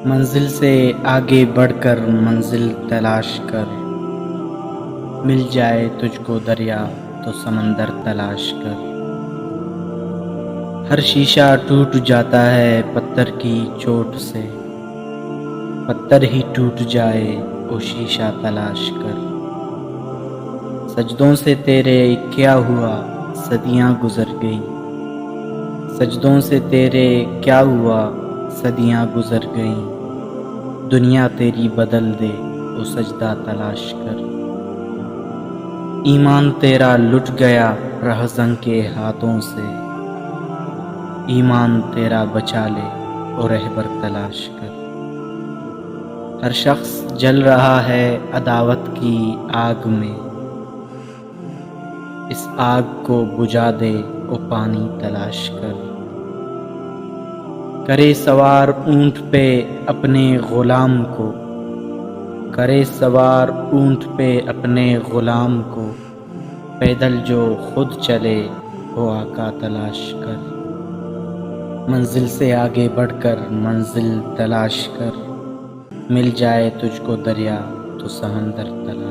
منزل سے آگے بڑھ کر منزل تلاش کر، مل جائے تجھ کو دریا تو سمندر تلاش کر۔ ہر شیشہ ٹوٹ جاتا ہے پتھر کی چوٹ سے، پتھر ہی ٹوٹ جائے وہ شیشہ تلاش کر۔ سجدوں سے تیرے کیا ہوا صدیاں گزر گئیں، سجدوں سے تیرے کیا ہوا صدیاں گزر گئیں، دنیا تیری بدل دے وہ سجدہ تلاش کر۔ ایمان تیرا لٹ گیا رہزن کے ہاتھوں سے، ایمان تیرا بچا لے وہ رہبر تلاش کر۔ ہر شخص جل رہا ہے عداوت کی آگ میں، اس آگ کو بجھا دے وہ پانی تلاش کر۔ کرے سوار اونٹ پہ اپنے غلام کو، کرے سوار اونٹ پہ اپنے غلام کو، پیدل جو خود چلے وہ آقا تلاش کر۔ منزل سے آگے بڑھ کر منزل تلاش کر، مل جائے تجھ کو دریا تو سمندر تلاش